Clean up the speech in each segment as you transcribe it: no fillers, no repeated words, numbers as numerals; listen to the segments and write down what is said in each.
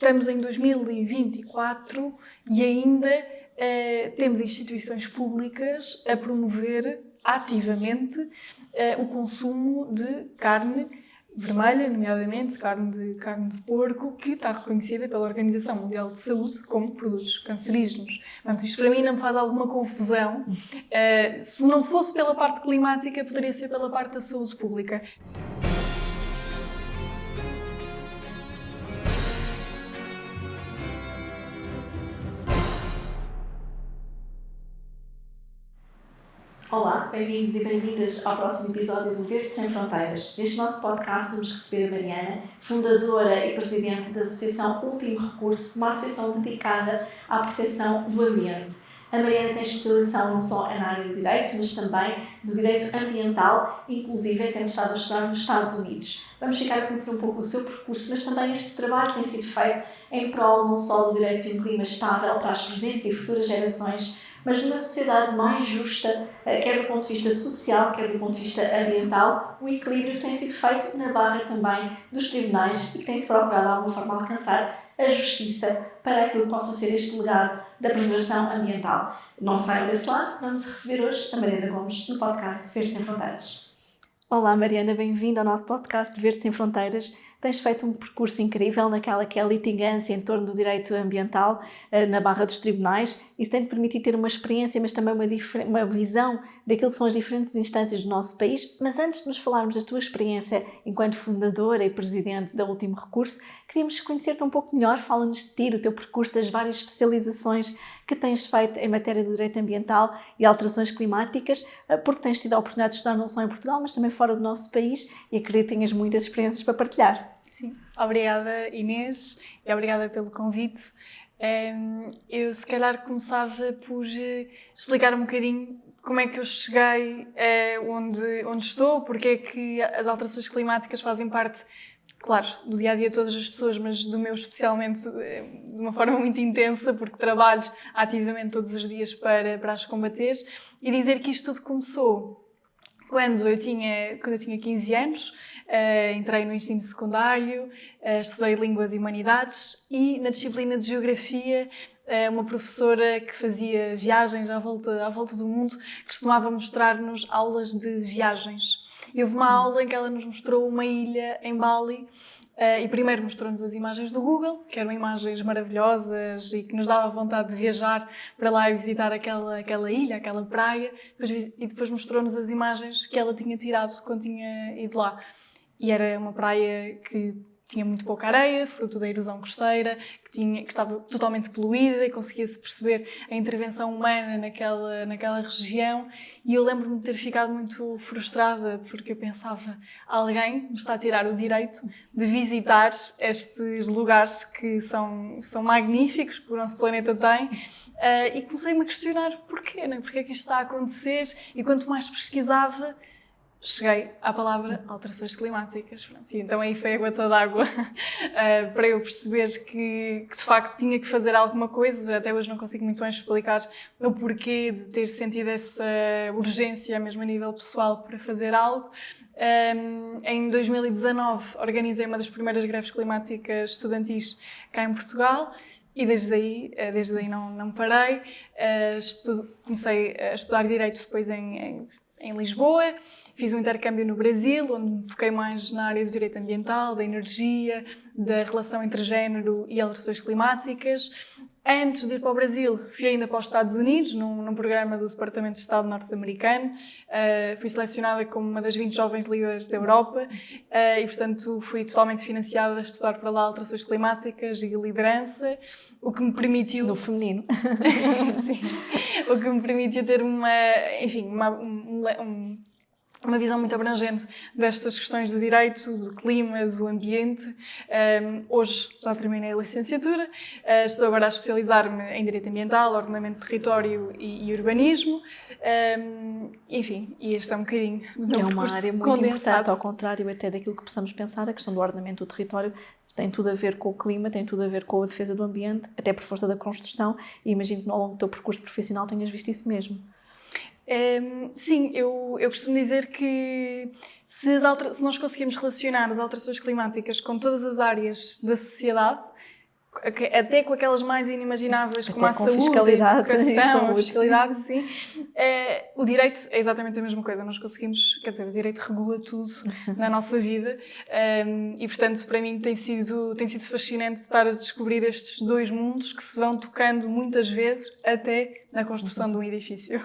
estamos em 2024 e ainda temos instituições públicas a promover ativamente o consumo de carne vermelha, nomeadamente carne de porco, que está reconhecida pela Organização Mundial de Saúde como produtos cancerígenos. Portanto, isto para mim não me faz alguma confusão. Se não fosse pela parte climática, poderia ser pela parte da saúde pública. Olá, bem-vindos e bem-vindas ao próximo episódio do Verde Sem Fronteiras. Neste nosso podcast vamos receber a Mariana, fundadora e presidente da Associação Último Recurso, uma associação dedicada à proteção do ambiente. A Mariana tem especialização não só na área do direito, mas também do direito ambiental, inclusive tem estado a estudar nos Estados Unidos. Vamos ficar a conhecer um pouco o seu percurso, mas também este trabalho tem sido feito em prol não só do direito de um clima estável para as presentes e futuras gerações, mas de uma sociedade mais justa, quer do ponto de vista social, quer do ponto de vista ambiental, um equilíbrio que tem sido feito na barra também dos tribunais e que tem procurado de alguma forma alcançar a justiça para aquilo que possa ser este legado da preservação ambiental. Não saiam desse lado, vamos receber hoje a Mariana Gomes no podcast Verde Sem Fronteiras. Olá Mariana, bem-vinda ao nosso podcast Verde Sem Fronteiras. Tens feito um percurso incrível naquela que é a litigância em torno do direito ambiental na barra dos tribunais. Isso tem-te permitido ter uma experiência, mas também uma visão daquilo que são as diferentes instâncias do nosso país. Mas antes de nos falarmos da tua experiência enquanto fundadora e presidente da Último Recurso, queríamos conhecer-te um pouco melhor. Fala-nos de ti, do teu percurso, das várias especializações que tens feito em matéria de direito ambiental e alterações climáticas, porque tens tido a oportunidade de estudar não só em Portugal, mas também fora do nosso país, e acredito que tenhas muitas experiências para partilhar. Sim, obrigada Inês e obrigada pelo convite. Eu se calhar começava por explicar um bocadinho como é que eu cheguei onde estou, porque é que as alterações climáticas fazem parte, claro, do dia-a-dia de todas as pessoas, mas do meu especialmente de uma forma muito intensa, porque trabalho ativamente todos os dias para as combater, e dizer que isto tudo começou quando eu tinha 15 anos. Entrei no ensino secundário, estudei Línguas e Humanidades e na disciplina de Geografia uma professora que fazia viagens à volta do mundo costumava mostrar-nos aulas de viagens. E houve uma aula em que ela nos mostrou uma ilha em Bali e primeiro mostrou-nos as imagens do Google, que eram imagens maravilhosas e que nos dava vontade de viajar para lá e visitar aquela ilha, aquela praia, e depois mostrou-nos as imagens que ela tinha tirado quando tinha ido lá. E era uma praia que tinha muito pouca areia, fruto da erosão costeira, que estava totalmente poluída e conseguia-se perceber a intervenção humana naquela região. E eu lembro-me de ter ficado muito frustrada, porque eu pensava, alguém me está a tirar o direito de visitar estes lugares que são magníficos, que o nosso planeta tem, e comecei-me a questionar porquê, não é? Porquê é que isto está a acontecer? E quanto mais pesquisava, cheguei à palavra alterações climáticas. E então aí foi a gota d'água para eu perceber que de facto tinha que fazer alguma coisa. Até hoje não consigo muito bem explicar o porquê de ter sentido essa urgência, mesmo a nível pessoal, para fazer algo. Em 2019 organizei uma das primeiras greves climáticas estudantis cá em Portugal. E desde aí não parei. Comecei a estudar Direito depois em Lisboa. Fiz um intercâmbio no Brasil, onde me foquei mais na área do direito ambiental, da energia, da relação entre género e alterações climáticas. Antes de ir para o Brasil, fui ainda para os Estados Unidos, num programa do Departamento de Estado norte-americano. Fui selecionada como uma das 20 jovens líderes da Europa e, portanto, fui totalmente financiada a estudar para lá alterações climáticas e liderança, o que me permitiu... No feminino. Sim. O que me permitiu ter uma visão muito abrangente destas questões do direito, do clima, do ambiente. Hoje já terminei a licenciatura, estou agora a especializar-me em Direito Ambiental, Ordenamento de Território e Urbanismo. Enfim, e este é um bocadinho do meu percurso. É uma área muito importante, ao contrário até daquilo que possamos pensar, a questão do ordenamento do território tem tudo a ver com o clima, tem tudo a ver com a defesa do ambiente, até por força da construção, e imagino que ao longo do teu percurso profissional tenhas visto isso mesmo. Sim, eu costumo dizer que se nós conseguirmos relacionar as alterações climáticas com todas as áreas da sociedade, até com aquelas mais inimagináveis, como a saúde, fiscalidade, a educação, a saúde. fiscalidade, sim. O direito é exatamente a mesma coisa. Nós conseguimos, quer dizer, o direito regula tudo na nossa vida e, portanto, para mim tem sido fascinante estar a descobrir estes dois mundos que se vão tocando muitas vezes até na construção de um edifício.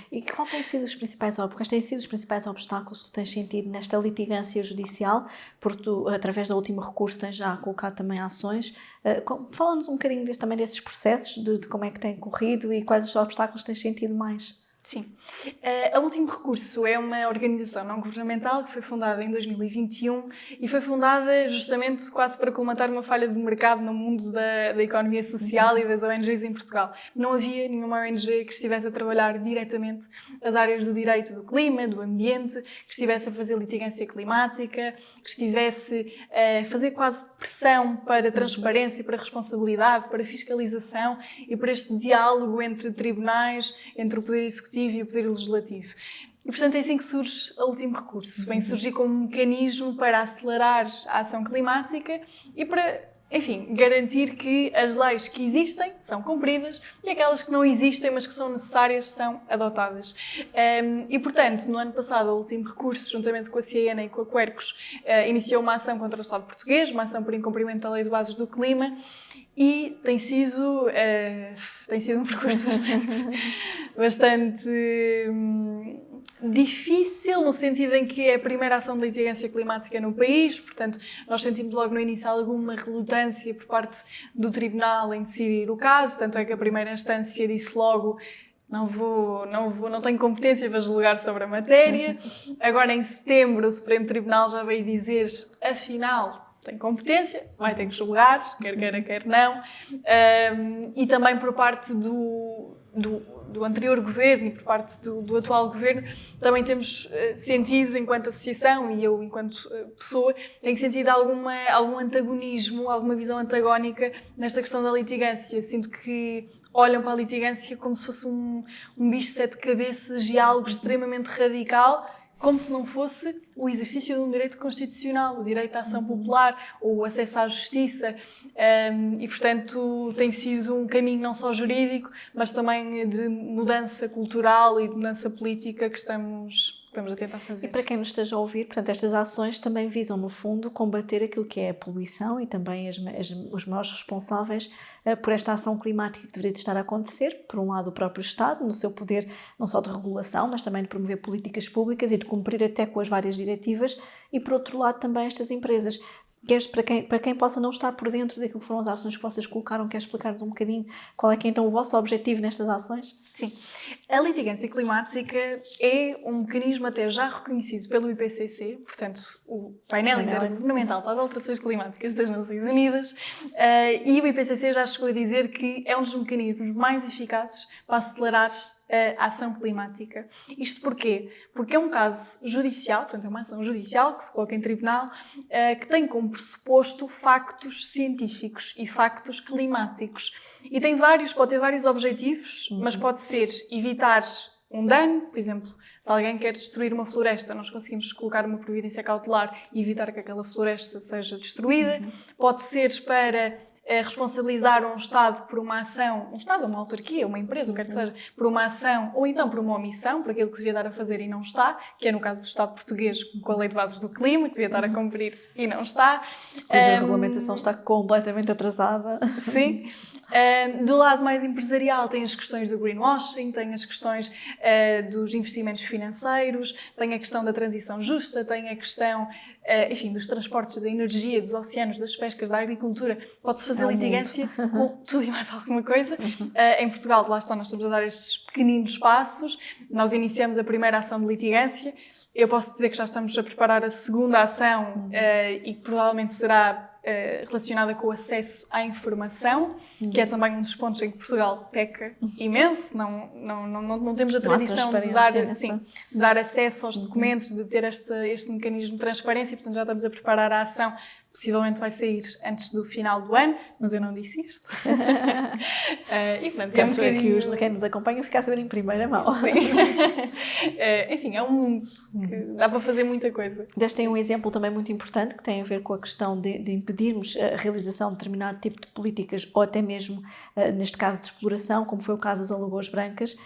E quais têm sido os principais obstáculos que tu tens sentido nesta litigância judicial? Porque tu, através do último recurso, tens já colocado também ações. Fala-nos um bocadinho também desses processos, de como é que têm corrido e quais os obstáculos tens sentido mais. Sim. A Último Recurso é uma organização não governamental que foi fundada em 2021 e foi fundada justamente quase para colmatar uma falha de mercado no mundo da economia social e das ONGs em Portugal. Não havia nenhuma ONG que estivesse a trabalhar diretamente as áreas do direito do clima, do ambiente, que estivesse a fazer litigância climática, que estivesse a fazer quase pressão para transparência, para responsabilidade, para fiscalização e para este diálogo entre tribunais, entre o Poder Executivo e o Poder Legislativo. E, portanto, é assim que surge o Último Recurso. Vem surgir como um mecanismo para acelerar a ação climática e para, enfim, garantir que as leis que existem são cumpridas e aquelas que não existem, mas que são necessárias, são adotadas. E, portanto, no ano passado, o Último Recurso, juntamente com a Ciena e com a Quercus, iniciou uma ação contra o Estado português, uma ação por incumprimento da Lei de Bases do Clima, e tem sido um percurso bastante difícil, no sentido em que é a primeira ação de litigância climática no país, portanto, nós sentimos logo no início alguma relutância por parte do Tribunal em decidir o caso, tanto é que a primeira instância disse logo: não tenho competência para julgar sobre a matéria. Agora, em setembro, o Supremo Tribunal já veio dizer, afinal, tem competência, vai ter que julgar, quer queira, quer não. E também por parte do anterior governo e por parte do atual governo, também temos sentido, enquanto associação e eu, enquanto pessoa, tenho sentido algum antagonismo, alguma visão antagónica nesta questão da litigância. Sinto que olham para a litigância como se fosse um bicho de sete cabeças e algo extremamente radical, como se não fosse o exercício de um direito constitucional, o direito à ação popular ou o acesso à justiça. E, portanto, tem sido um caminho não só jurídico, mas também de mudança cultural e de mudança política que estamos a tentar fazer. E para quem nos esteja a ouvir, portanto, estas ações também visam, no fundo, combater aquilo que é a poluição e também os maiores responsáveis por esta ação climática que deveria estar a acontecer. Por um lado, o próprio Estado, no seu poder não só de regulação, mas também de promover políticas públicas e de cumprir até com as várias diretivas, e por outro lado também estas empresas. Queres, para quem possa não estar por dentro daquilo que foram as ações que vocês colocaram, queres explicar-nos um bocadinho qual é que é então o vosso objetivo nestas ações? Sim. A litigância climática é um mecanismo até já reconhecido pelo IPCC, portanto, o painel intergovernamental para as alterações climáticas das Nações Unidas, e o IPCC já chegou a dizer que é um dos mecanismos mais eficazes para acelerar a ação climática. Isto porquê? Porque é um caso judicial, portanto é uma ação judicial que se coloca em tribunal, que tem como pressuposto factos científicos e factos climáticos. E pode ter vários objetivos, mas pode ser evitar um dano, por exemplo, se alguém quer destruir uma floresta, nós conseguimos colocar uma providência cautelar e evitar que aquela floresta seja destruída. Pode ser para responsabilizar um Estado por uma ação, um Estado, uma autarquia, uma empresa, o que quer que seja, por uma ação ou então por uma omissão, por aquilo que se devia estar a fazer e não está, que é no caso do Estado português com a Lei de Bases do Clima, que devia estar a cumprir e não está. Cuja regulamentação está completamente atrasada. Sim. Do lado mais empresarial tem as questões do greenwashing, tem as questões dos investimentos financeiros, tem a questão da transição justa, tem a questão, enfim, dos transportes, da energia, dos oceanos, das pescas, da agricultura. Pode-se fazer litigância com tudo e mais alguma coisa. Em Portugal, lá está, nós estamos a dar estes pequeninos passos. Nós iniciamos a primeira ação de litigância. Eu posso dizer que já estamos a preparar a segunda ação e que provavelmente será relacionada com o acesso à informação, que é também um dos pontos em que Portugal peca imenso. Não temos a tradição de dar acesso aos documentos, de ter este mecanismo de transparência, portanto já estamos a preparar a ação possivelmente vai sair antes do final do ano, mas eu não disse isto. E pronto, Tanto é que quem nos acompanha fica a saber em primeira mão. Enfim, é um mundo que dá para fazer muita coisa. Deste tem um exemplo também muito importante que tem a ver com a questão de impedirmos a realização de determinado tipo de políticas ou até mesmo, neste caso, de exploração, como foi o caso das Alagoas Brancas,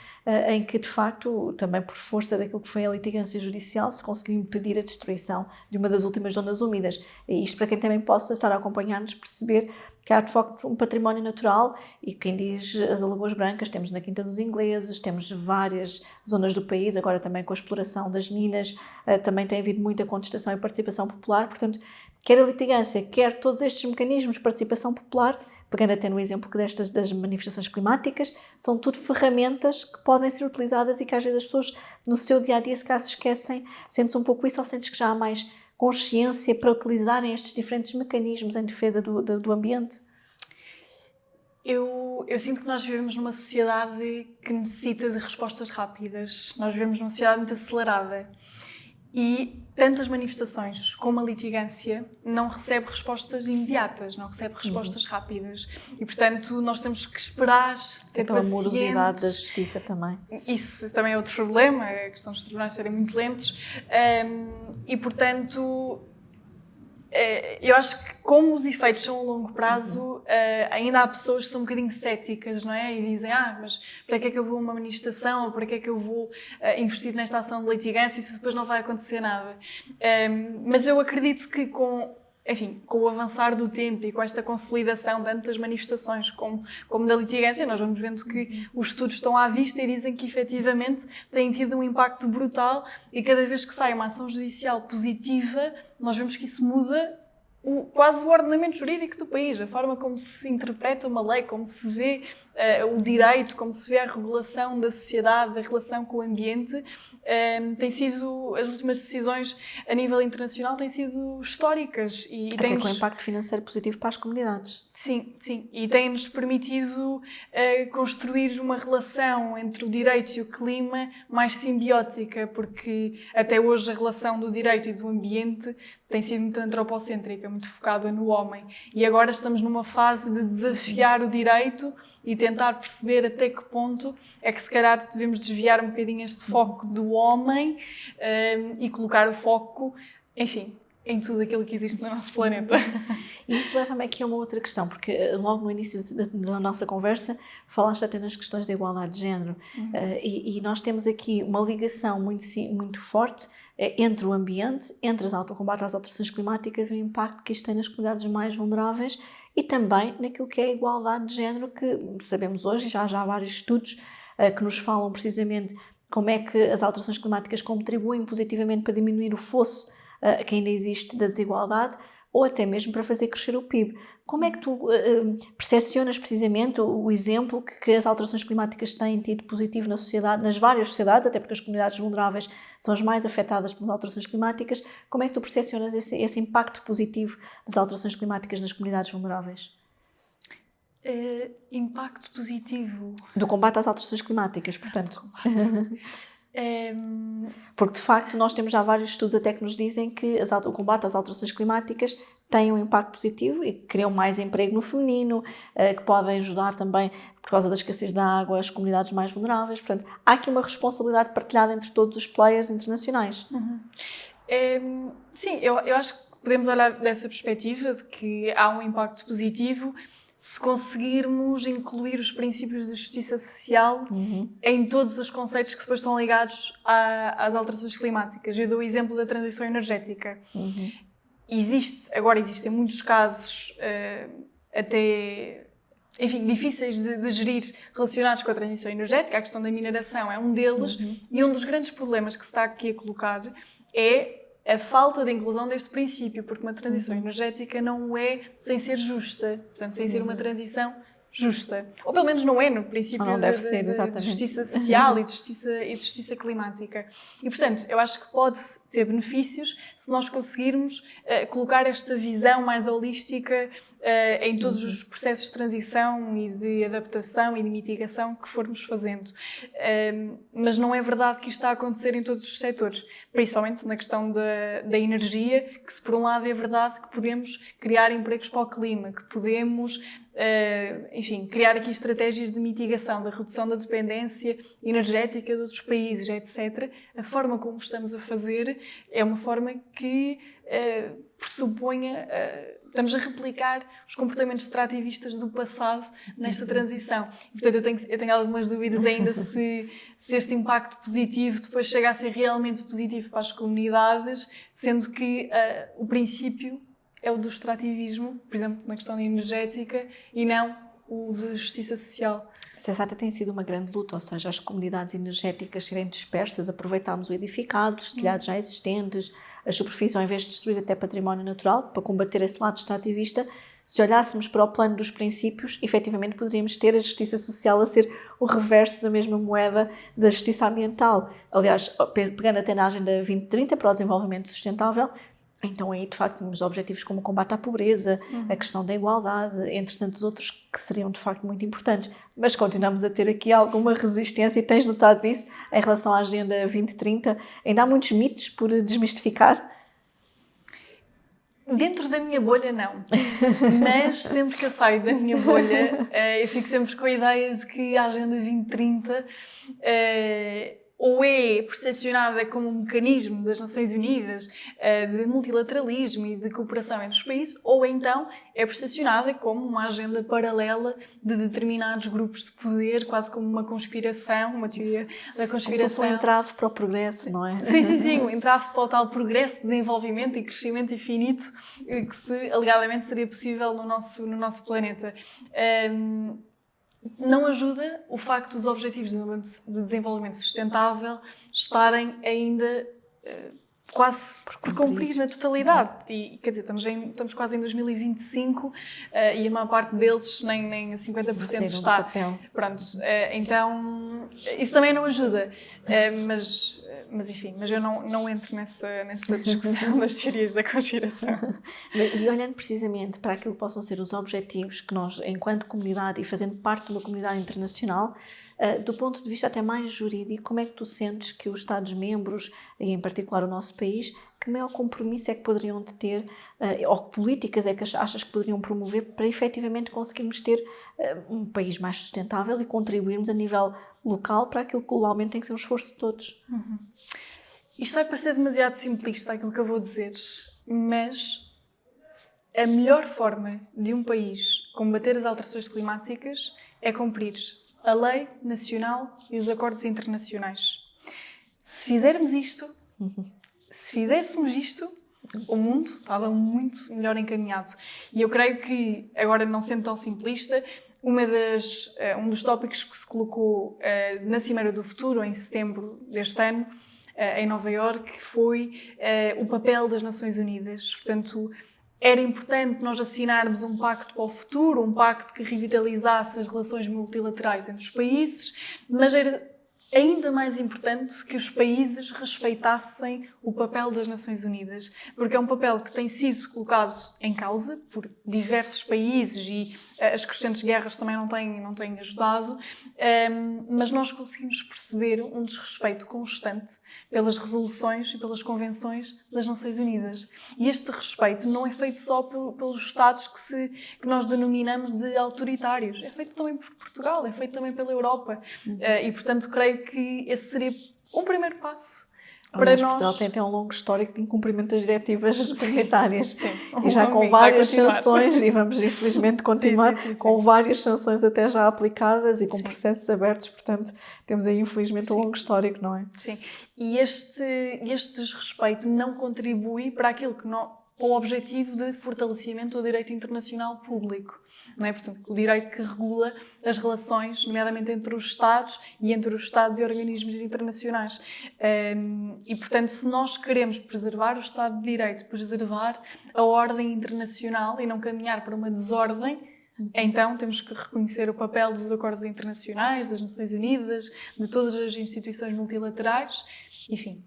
em que, de facto, também por força daquilo que foi a litigância judicial, se conseguiu impedir a destruição de uma das últimas zonas úmidas. E isto para quem também possa estar a acompanhar-nos perceber que há, de facto, um património natural e quem diz as Alagoas Brancas, temos na Quinta dos Ingleses, temos várias zonas do país, agora também com a exploração das minas, também tem havido muita contestação e participação popular, portanto, quer a litigância, quer todos estes mecanismos de participação popular, pegando até no exemplo que destas das manifestações climáticas, são tudo ferramentas que podem ser utilizadas e que às vezes as pessoas no seu dia-a-dia se calhar se esquecem. Sentes um pouco isso ou sentes que já há mais consciência para utilizarem estes diferentes mecanismos em defesa do ambiente? Eu sinto que nós vivemos numa sociedade que necessita de respostas rápidas. Nós vivemos numa sociedade muito acelerada. E tanto as manifestações como a litigância não recebe respostas imediatas, não recebe respostas rápidas. E, portanto, nós temos que esperar, ser pela pacientes. morosidade da justiça também. Isso também é outro problema, a questão dos tribunais serem muito lentos. E, portanto, eu acho que como os efeitos são a longo prazo, ainda há pessoas que são um bocadinho céticas, não é? E dizem, mas para que é que eu vou a uma manifestação? Ou para que é que eu vou investir nesta ação de litigância se depois não vai acontecer nada? Mas eu acredito que com o avançar do tempo e com esta consolidação tanto das manifestações como da litigância, nós vamos vendo que os estudos estão à vista e dizem que efetivamente têm tido um impacto brutal e cada vez que sai uma ação judicial positiva, nós vemos que isso muda quase o ordenamento jurídico do país, a forma como se interpreta uma lei, como se vê o direito, como se vê a regulação da sociedade, a relação com o ambiente. Tem sido, as últimas decisões a nível internacional têm sido históricas. Até com impacto financeiro positivo para as comunidades. Sim, sim. E tem-nos permitido construir uma relação entre o direito e o clima mais simbiótica, porque até hoje a relação do direito e do ambiente tem sido muito antropocêntrica, muito focada no homem. E agora estamos numa fase de desafiar o direito e tentar perceber até que ponto é que se calhar devemos desviar um bocadinho este foco do homem e colocar o foco, enfim, em tudo aquilo que existe no nosso planeta. E isso leva-me aqui a uma outra questão, porque logo no início da nossa conversa falaste até nas questões da igualdade de género. E nós temos aqui uma ligação muito forte entre o ambiente, entre o combate às alterações climáticas e o impacto que isto tem nas comunidades mais vulneráveis e também naquilo que é a igualdade de género, que sabemos hoje, e já há vários estudos que nos falam precisamente como é que as alterações climáticas contribuem positivamente para diminuir o fosso que ainda existe da desigualdade, ou até mesmo para fazer crescer o PIB. Como é que tu percepcionas precisamente o exemplo que as alterações climáticas têm tido positivo na sociedade, nas várias sociedades, até porque as comunidades vulneráveis são as mais afetadas pelas alterações climáticas? Como é que tu percepcionas esse impacto positivo das alterações climáticas nas comunidades vulneráveis? Impacto positivo? Do combate às alterações climáticas, portanto. Porque de facto nós temos já vários estudos até que nos dizem que o combate às alterações climáticas tem um impacto positivo e que criam mais emprego no feminino, que podem ajudar também, por causa da escassez da água, as comunidades mais vulneráveis. Portanto, há aqui uma responsabilidade partilhada entre todos os players internacionais. Sim, eu acho que podemos olhar dessa perspectiva de que há um impacto positivo se conseguirmos incluir os princípios de justiça social em todos os conceitos que depois estão ligados às alterações climáticas. Eu dou o exemplo da transição energética. Existem muitos casos até, enfim, difíceis de gerir relacionados com a transição energética. A questão da mineração é um deles e um dos grandes problemas que se está aqui a colocar é a falta de inclusão deste princípio, porque uma transição energética não é sem ser justa, portanto, sem ser uma transição justa. Ou pelo menos não é no princípio de justiça social e de justiça climática. E, portanto, eu acho que pode ter benefícios se nós conseguirmos colocar esta visão mais holística em todos os processos de transição e de adaptação e de mitigação que formos fazendo. Mas não é verdade que isto está a acontecer em todos os setores, principalmente na questão da energia, que se por um lado é verdade que podemos criar empregos para o clima, que podemos, enfim, criar aqui estratégias de mitigação, da redução da dependência energética de outros países, etc. A forma como estamos a fazer é uma forma que pressuponha, estamos a replicar os comportamentos extrativistas do passado nesta transição. Portanto, eu tenho algumas dúvidas ainda se este impacto positivo depois chega a ser realmente positivo para as comunidades, sendo que o princípio é o do extrativismo, por exemplo, na questão energética, e não o de justiça social. Essa tem sido uma grande luta, ou seja, as comunidades energéticas serem dispersas, aproveitarmos o edificado, os telhados já existentes, as superfícies, ao invés de destruir até património natural, para combater esse lado extrativista. Se olhássemos para o plano dos princípios, efetivamente poderíamos ter a justiça social a ser o reverso da mesma moeda da justiça ambiental. Aliás, pegando até na Agenda 2030 para o desenvolvimento sustentável, então aí de facto temos objetivos como o combate à pobreza, a questão da igualdade, entre tantos outros que seriam de facto muito importantes. Mas continuamos a ter aqui alguma resistência, e tens notado isso em relação à Agenda 2030? Ainda há muitos mitos por desmistificar? Dentro da minha bolha, não. Mas sempre que eu saio da minha bolha, eu fico sempre com a ideia de que a Agenda 2030 ou é percepcionada como um mecanismo das Nações Unidas de multilateralismo e de cooperação entre os países, ou então é percepcionada como uma agenda paralela de determinados grupos de poder, quase como uma conspiração, uma teoria da conspiração. Como se fosse um entrave para o progresso, não é? Sim, um entrave para o tal progresso, desenvolvimento e crescimento infinito que alegadamente seria possível no nosso planeta. Não ajuda o facto dos objetivos de desenvolvimento sustentável estarem ainda quase por cumprir na totalidade. E, quer dizer, estamos quase em 2025 e a maior parte deles nem a 50% está. Pronto, então isso também não ajuda. Mas enfim, eu não entro nessa discussão das teorias da conspiração. E olhando precisamente para aquilo que possam ser os objetivos que nós, enquanto comunidade e fazendo parte de uma comunidade internacional, do ponto de vista até mais jurídico, como é que tu sentes que os Estados-membros, e em particular o nosso país, que maior compromisso é que poderiam ter, ou que políticas é que achas que poderiam promover para efetivamente conseguirmos ter um país mais sustentável e contribuirmos a nível local para aquilo que globalmente tem que ser um esforço de todos? Isto vai parecer demasiado simplista aquilo que eu vou dizer, mas a melhor forma de um país combater as alterações climáticas é cumprir a lei nacional e os acordos internacionais. Se fizéssemos isto, o mundo estava muito melhor encaminhado. E eu creio que, agora não sendo tão simplista, um dos tópicos que se colocou na Cimeira do Futuro, em setembro deste ano, em Nova Iorque, foi o papel das Nações Unidas. Portanto, era importante nós assinarmos um pacto para o futuro, um pacto que revitalizasse as relações multilaterais entre os países, mas era ainda mais importante que os países respeitassem o papel das Nações Unidas, porque é um papel que tem sido colocado em causa por diversos países e as crescentes guerras também não têm ajudado, mas nós conseguimos perceber um desrespeito constante pelas resoluções e pelas convenções das Nações Unidas. E este respeito não é feito só pelos Estados que nós denominamos de autoritários, é feito também por Portugal, é feito também pela Europa. E, portanto, creio que esse seria um primeiro passo para nós. Portugal tem até um longo histórico de incumprimento das diretivas sanitárias. Sim, e já com várias sanções, e vamos infelizmente continuar com várias sanções até já aplicadas e com processos abertos, portanto temos aí infelizmente um longo histórico, não é? Sim, e este desrespeito não contribui para aquilo que o objetivo de fortalecimento do direito internacional público. Não é? Portanto, o direito que regula as relações, nomeadamente entre os Estados e entre os Estados e organismos internacionais. E, portanto, se nós queremos preservar o Estado de Direito, preservar a ordem internacional e não caminhar para uma desordem, então temos que reconhecer o papel dos acordos internacionais, das Nações Unidas, de todas as instituições multilaterais, enfim.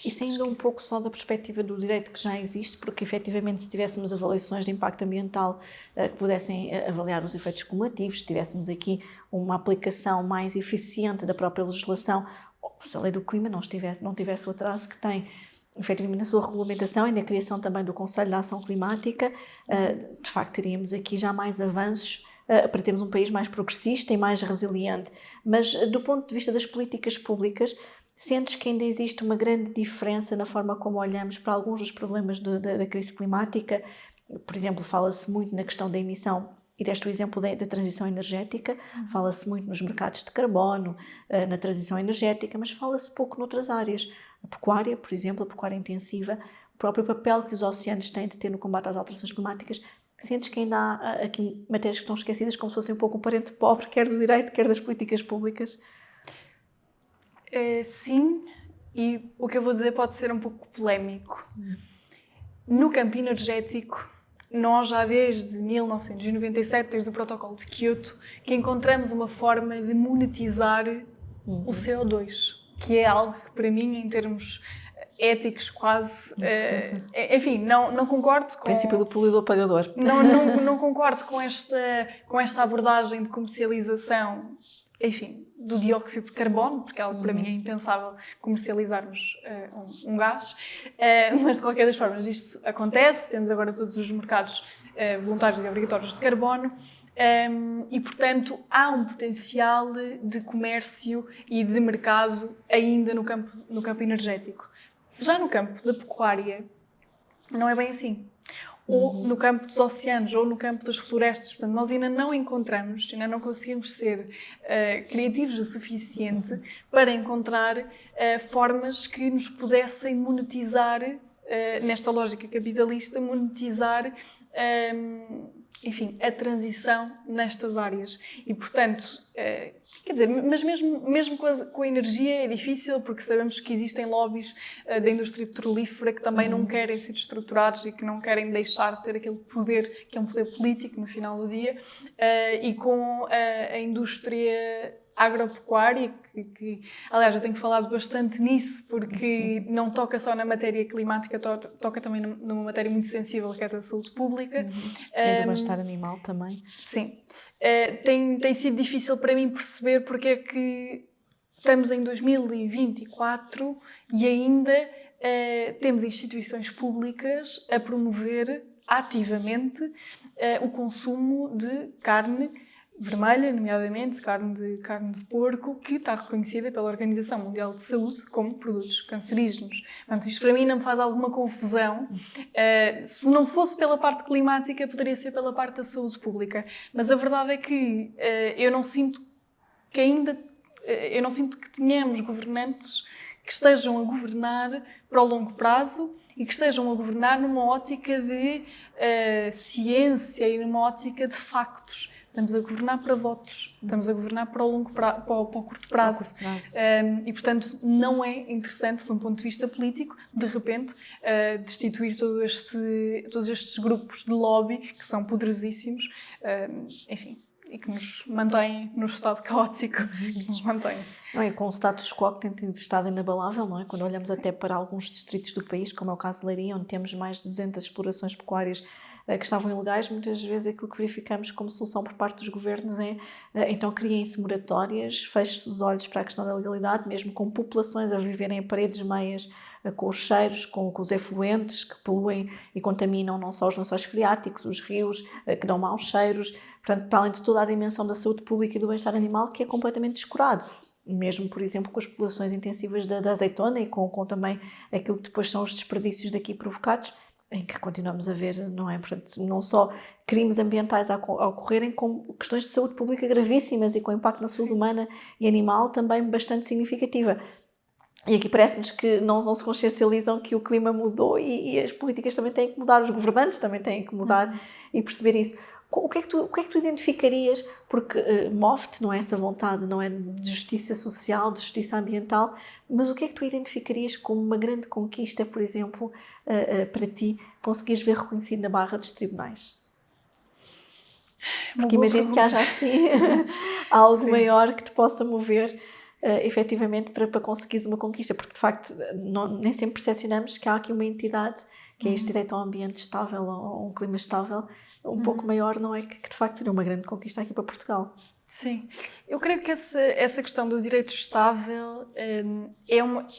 E saindo um pouco só da perspectiva do direito que já existe, porque efetivamente se tivéssemos avaliações de impacto ambiental que pudessem avaliar os efeitos cumulativos, se tivéssemos aqui uma aplicação mais eficiente da própria legislação, ou se a lei do clima não tivesse o atraso que tem, efetivamente na sua regulamentação e na criação também do Conselho de Ação Climática, de facto teríamos aqui já mais avanços para termos um país mais progressista e mais resiliente. Mas do ponto de vista das políticas públicas, sentes que ainda existe uma grande diferença na forma como olhamos para alguns dos problemas da crise climática? Por exemplo, fala-se muito na questão da emissão, e deste o exemplo da transição energética, fala-se muito nos mercados de carbono, na transição energética, mas fala-se pouco noutras áreas. A pecuária, por exemplo, a pecuária intensiva, o próprio papel que os oceanos têm de ter no combate às alterações climáticas. Sentes que ainda há aqui matérias que estão esquecidas, como se fosse um pouco um parente pobre, quer do direito, quer das políticas públicas? Sim, e o que eu vou dizer pode ser um pouco polémico. No campo energético, nós já desde 1997, desde o protocolo de Kyoto, que encontramos uma forma de monetizar o CO2, que é algo que para mim, em termos éticos, quase... enfim, não concordo com... O princípio do poluidor-pagador. Não concordo com esta abordagem de comercialização, enfim, do dióxido de carbono, porque é algo para mim é impensável comercializarmos um gás, mas de qualquer das formas isto acontece, temos agora todos os mercados voluntários e obrigatórios de carbono, e portanto há um potencial de comércio e de mercado ainda no campo energético. Já no campo da pecuária não é bem assim. Ou no campo dos oceanos, ou no campo das florestas. Portanto, nós ainda não encontramos, ainda não conseguimos ser criativos o suficiente para encontrar formas que nos pudessem monetizar, nesta lógica capitalista, monetizar, enfim, a transição nestas áreas. E, portanto, quer dizer, mas mesmo com a energia é difícil, porque sabemos que existem lobbies da indústria petrolífera que também não querem ser estruturados e que não querem deixar de ter aquele poder, que é um poder político no final do dia, e com a indústria agropecuária, que aliás eu tenho falado bastante nisso, porque não toca só na matéria climática, toca também numa matéria muito sensível, que é da saúde pública. E do bem-estar animal também. Sim. Tem sido difícil para mim perceber porque é que estamos em 2024 e ainda temos instituições públicas a promover ativamente o consumo de carne vermelha, nomeadamente carne de porco, que está reconhecida pela Organização Mundial de Saúde como produtos cancerígenos. Portanto, isto para mim não me faz alguma confusão. Se não fosse pela parte climática, poderia ser pela parte da saúde pública. Mas a verdade é que eu não sinto que tenhamos governantes que estejam a governar para o longo prazo e que estejam a governar numa ótica de ciência e numa ótica de factos. Estamos a governar para votos, estamos a governar para o curto prazo. E, portanto, não é interessante, de um ponto de vista político, de repente, destituir todos estes grupos de lobby, que são poderosíssimos, enfim, e que nos mantêm no estado caótico, que nos mantêm. E com o status quo que tem estado inabalável, não é? Quando olhamos até para alguns distritos do país, como é o caso de Leiria, onde temos mais de 200 explorações pecuárias que estavam ilegais, muitas vezes aquilo que verificamos como solução por parte dos governos é então criem-se moratórias, fechem-se os olhos para a questão da legalidade, mesmo com populações a viverem em paredes meias, com os cheiros, com os efluentes que poluem e contaminam não só os lençóis freáticos, os rios, que dão maus cheiros, portanto, para além de toda a dimensão da saúde pública e do bem-estar animal, que é completamente descurado. Mesmo, por exemplo, com as populações intensivas da azeitona e com também aquilo que depois são os desperdícios daqui provocados, em que continuamos a ver, não é? Portanto, não só crimes ambientais a ocorrerem, como questões de saúde pública gravíssimas e com impacto na saúde humana e animal também bastante significativa. E aqui parece-nos que não se consciencializam que o clima mudou e as políticas também têm que mudar, os governantes também têm que mudar e perceber isso. O que é que tu identificarias, porque move-te, não é, essa vontade, não é, de justiça social, de justiça ambiental, mas o que é que tu identificarias como uma grande conquista, por exemplo, para ti, conseguires ver reconhecido na barra dos tribunais? Porque imagino que haja assim algo maior que te possa mover, efetivamente para conseguires uma conquista, porque de facto nem sempre percepcionamos que há aqui uma entidade que é este direito a um ambiente estável, a um clima estável, um pouco maior, não é? Que de facto seria uma grande conquista aqui para Portugal. Sim, eu creio que essa questão do direito estável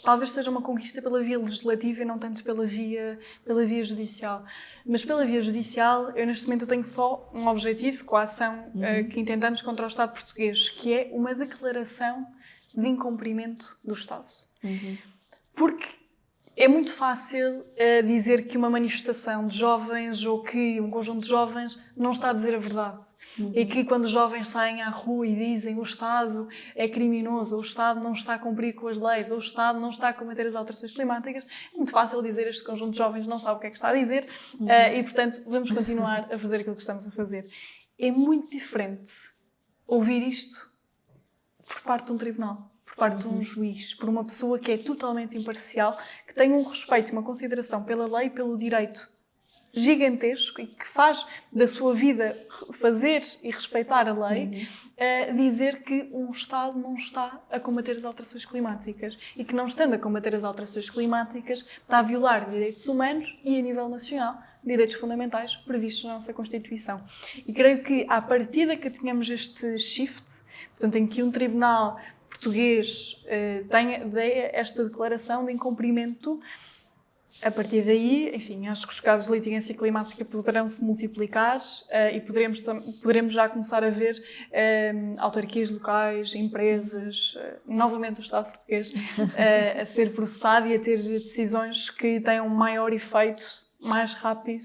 talvez seja uma conquista pela via legislativa e não tanto pela via judicial. Mas pela via judicial, eu neste momento tenho só um objetivo com a ação que intentamos contra o Estado português, que é uma declaração de incumprimento do Estado. Porque é muito fácil dizer que uma manifestação de jovens ou que um conjunto de jovens não está a dizer a verdade. E que quando os jovens saem à rua e dizem o Estado é criminoso, ou o Estado não está a cumprir com as leis, ou o Estado não está a combater as alterações climáticas, é muito fácil dizer este conjunto de jovens não sabe o que é que está a dizer e, portanto, vamos continuar a fazer aquilo que estamos a fazer. É muito diferente ouvir isto por parte de um tribunal, por parte de um juiz, por uma pessoa que é totalmente imparcial, que tem um respeito e uma consideração pela lei e pelo direito gigantesco e que faz da sua vida fazer e respeitar a lei, dizer que um Estado não está a combater as alterações climáticas e que, não estando a combater as alterações climáticas, está a violar direitos humanos e, a nível nacional, direitos fundamentais previstos na nossa Constituição. E creio que, à partida que tenhamos este shift, portanto, em que um tribunal português dê esta declaração de incumprimento, a partir daí, enfim, acho que os casos de litigância climática poderão se multiplicar e poderemos já começar a ver autarquias locais, empresas, novamente o Estado português, a ser processado e a ter decisões que tenham maior efeito, mais rápido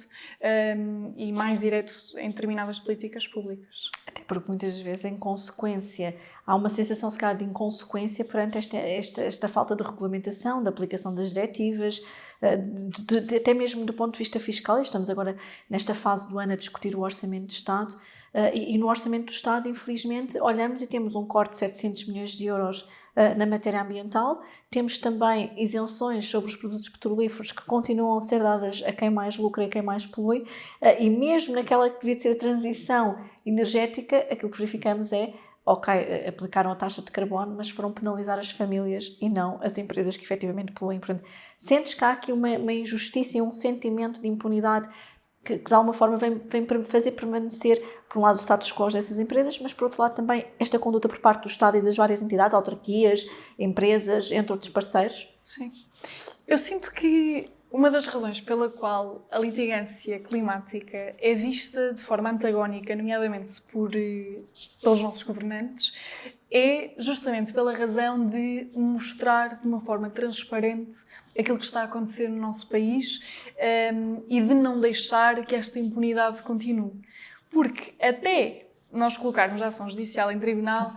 e mais direto em determinadas políticas públicas. Até porque muitas vezes, em consequência, há uma sensação, se calhar, de inconsequência perante esta falta de regulamentação, da aplicação das diretivas, até mesmo do ponto de vista fiscal. Estamos agora nesta fase do ano a discutir o Orçamento de Estado e no Orçamento do Estado, infelizmente, olhamos e temos um corte de 700 milhões de euros na matéria ambiental. Temos também isenções sobre os produtos petrolíferos que continuam a ser dadas a quem mais lucra e a quem mais polui, e mesmo naquela que devia ser a transição energética, aquilo que verificamos é: ok, aplicaram a taxa de carbono, mas foram penalizar as famílias e não as empresas que efetivamente poluem. Portanto, sentes que há aqui uma injustiça e um sentimento de impunidade que de alguma forma vem fazer permanecer, por um lado, o status quo dessas empresas, mas por outro lado também esta conduta por parte do Estado e das várias entidades, autarquias, empresas, entre outros parceiros? Sim. Eu sinto que uma das razões pela qual a litigância climática é vista de forma antagónica, nomeadamente pelos nossos governantes, é justamente pela razão de mostrar de uma forma transparente aquilo que está a acontecer no nosso país e de não deixar que esta impunidade continue. Porque até nós colocarmos a ação judicial em tribunal,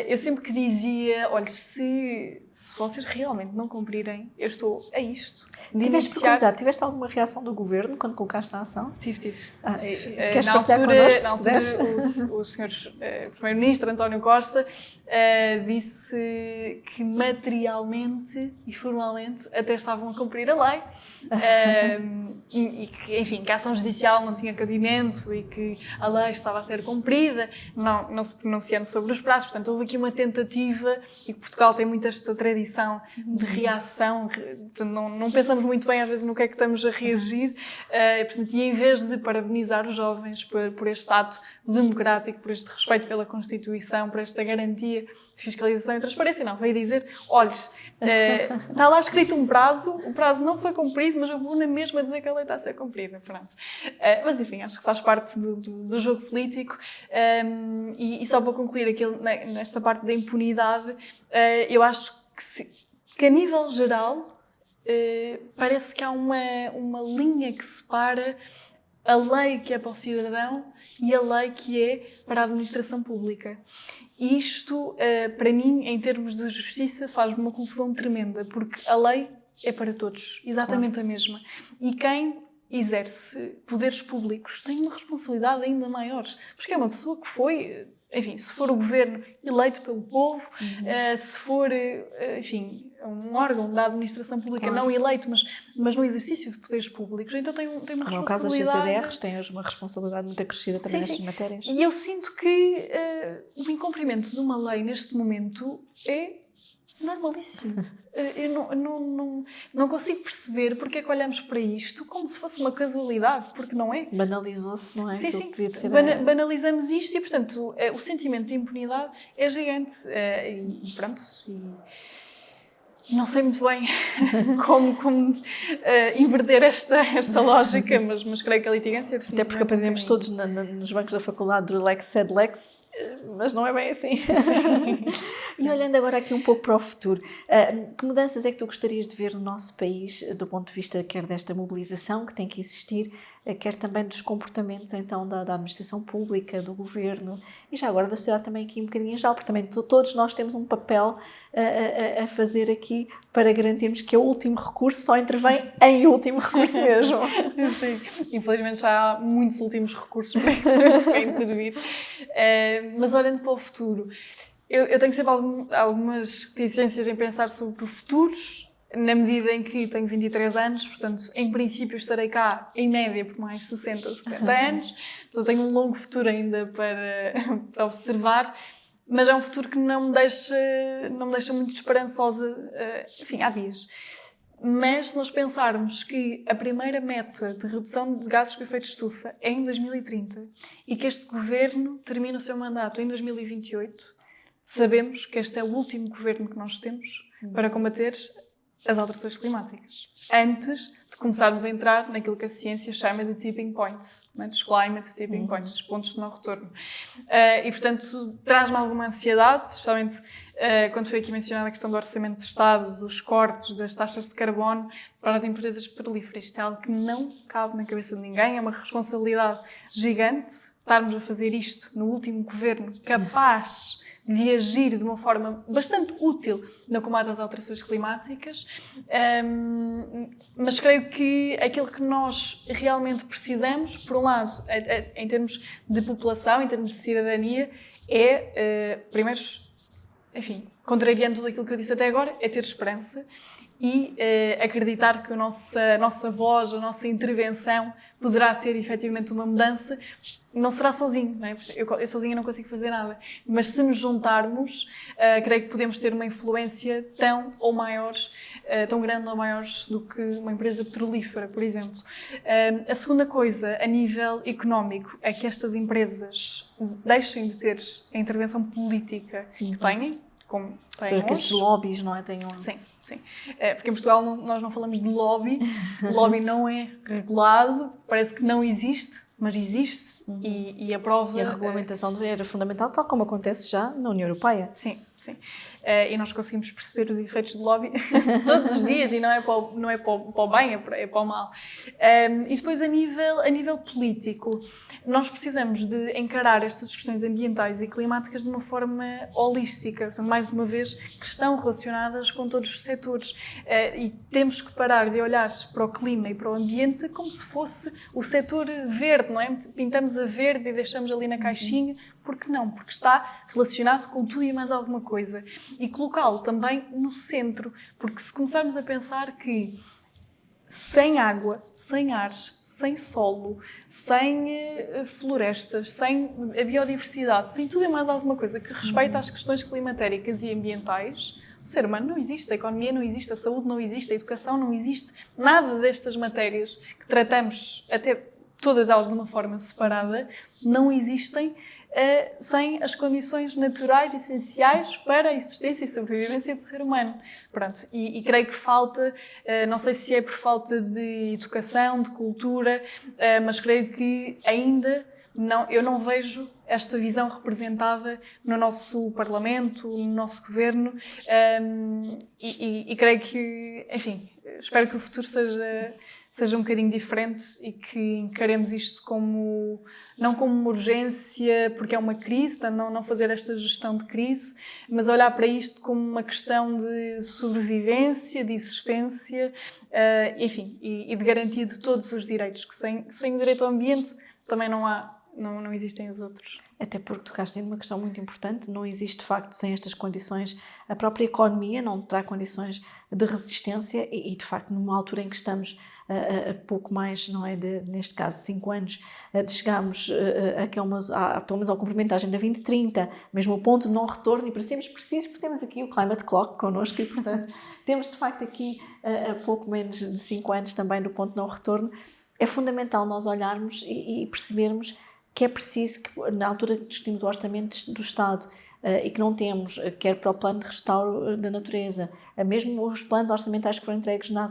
eu sempre que dizia: olha, se vocês realmente não cumprirem, eu estou a isto. Tiveste alguma reação do governo quando colocaste a ação? Tive. Queres partilhar connosco, na altura o senhor primeiro-ministro António Costa disse que materialmente e formalmente até estavam a cumprir a lei e que, enfim, que a ação judicial não tinha cabimento e que a lei estava a ser cumprida, não se pronunciando sobre os prazos. Portanto, houve aqui uma tentativa, e que Portugal tem muito esta tradição de reação, portanto, não pensamos muito bem às vezes no que é que estamos a reagir, e em vez de parabenizar os jovens por este ato democrático, por este respeito pela Constituição, por esta garantia de fiscalização e transparência, não, veio dizer: olha, está lá escrito um prazo, o prazo não foi cumprido, mas eu vou na mesma dizer que a lei está a ser cumprida. Pronto. Mas enfim, acho que faz parte do jogo político. E só para concluir nesta parte da impunidade, eu acho que a nível geral parece que há uma linha que separa a lei que é para o cidadão e a lei que é para a administração pública. E isto, para mim, em termos de justiça, faz-me uma confusão tremenda, porque a lei é para todos, exatamente a mesma. E quem exerce poderes públicos tem uma responsabilidade ainda maior, porque é uma pessoa que foi enfim, se for o governo eleito pelo povo, se for, enfim, um órgão da administração pública não eleito, mas no exercício de poderes públicos, então tem uma responsabilidade. No caso, as CCDRs têm hoje uma responsabilidade muito acrescida também nestas matérias. E eu sinto que o incumprimento de uma lei neste momento é normalíssimo. Eu não consigo perceber porque é que olhamos para isto como se fosse uma casualidade, porque não é. Banalizou-se, não é? Sim. Ser Banalizamos isto e, portanto, o sentimento de impunidade é gigante. E pronto. Não sei muito bem como inverter esta lógica, mas creio que a litigância... Até porque aprendemos todos nos bancos da faculdade do Lex sed Lex, mas não é bem assim. E olhando agora aqui um pouco para o futuro, que mudanças é que tu gostarias de ver no nosso país, do ponto de vista quer desta mobilização que tem que existir, quer também dos comportamentos então da administração pública, do governo e já agora da sociedade também aqui um bocadinho em geral, porque também todos nós temos um papel a fazer aqui para garantirmos que o último recurso só intervém em último recurso mesmo. Sim, infelizmente já há muitos últimos recursos para intervir. Mas olhando para o futuro, eu tenho sempre algumas reticências em pensar sobre o futuro, na medida em que tenho 23 anos, portanto, em princípio estarei cá, em média, por mais 60, 70 anos, portanto tenho um longo futuro ainda para observar, mas é um futuro que não me deixa muito esperançosa, enfim, há dias. Mas se nós pensarmos que a primeira meta de redução de gases com efeito de estufa é em 2030 e que este governo termina o seu mandato em 2028, sabemos que este é o último governo que nós temos para combater as alterações climáticas. Antes de começarmos a entrar naquilo que a ciência chama de tipping points, os climate tipping points, os pontos de não retorno. E, portanto, traz-me alguma ansiedade, especialmente quando foi aqui mencionada a questão do orçamento de Estado, dos cortes, das taxas de carbono para as empresas petrolíferas. Isto é algo que não cabe na cabeça de ninguém, é uma responsabilidade gigante estarmos a fazer isto no último governo capaz de agir de uma forma bastante útil no combate às alterações climáticas, mas creio que aquilo que nós realmente precisamos, por um lado, em termos de população, em termos de cidadania, é, primeiro, enfim, contrariando tudo aquilo que eu disse até agora, é ter esperança e acreditar que a nossa voz, a nossa intervenção poderá ter efetivamente uma mudança. Não será sozinho, não é? Eu sozinha não consigo fazer nada, mas se nos juntarmos, creio que podemos ter uma influência tão grande ou maiores do que uma empresa petrolífera, por exemplo. A segunda coisa, a nível económico, é que estas empresas deixem de ter a intervenção política que têm, como têm hoje. Que esses lobbies, não é? Sim. Porque em Portugal nós não falamos de lobby. O lobby não é regulado, parece que não existe, mas existe. E a prova... E a regulamentação era fundamental, tal como acontece já na União Europeia. Sim. E nós conseguimos perceber os efeitos do lobby todos os dias, e não é para o bem, é para o mal. E depois, a nível político, nós precisamos de encarar estas questões ambientais e climáticas de uma forma holística, portanto, mais uma vez, que estão relacionadas com todos os setores. E temos que parar de olhar para o clima e para o ambiente como se fosse o setor verde, não é? Pintamos a verde e deixamos ali na caixinha. Porque não? Porque está relacionado com tudo e mais alguma coisa. E colocá-lo também no centro. Porque se começarmos a pensar que sem água, sem ares, sem solo, sem florestas, sem a biodiversidade, sem tudo e mais alguma coisa que respeita às questões climatéricas e ambientais, o ser humano não existe, a economia não existe, a saúde não existe, a educação não existe. Nada destas matérias que tratamos, até todas elas de uma forma separada, não existem sem as condições naturais essenciais para a existência e sobrevivência do ser humano. Pronto, e creio que falta, não sei se é por falta de educação, de cultura, mas creio que ainda eu não vejo esta visão representada no nosso Parlamento, no nosso Governo, e creio que, enfim, espero que o futuro seja um bocadinho diferente e que encaremos isto não como uma urgência, porque é uma crise, portanto não fazer esta gestão de crise, mas olhar para isto como uma questão de sobrevivência, de existência, enfim, e de garantia de todos os direitos, que sem o direito ao ambiente também não existem os outros. Até porque tocaste numa questão muito importante, não existe de facto sem estas condições, a própria economia não terá condições de resistência e de facto numa altura em que estamos a pouco mais, não é, neste caso 5 anos, de chegarmos pelo menos ao cumprimento da Agenda 2030, mesmo o ponto de não retorno, e para sermos precisos, porque temos aqui o Climate Clock connosco e portanto temos de facto aqui a pouco menos de 5 anos também do ponto de não retorno. É fundamental nós olharmos e percebermos que é preciso que, na altura que discutimos o orçamento do Estado e que não temos, quer para o plano de restauro da natureza, mesmo os planos orçamentais que foram entregues na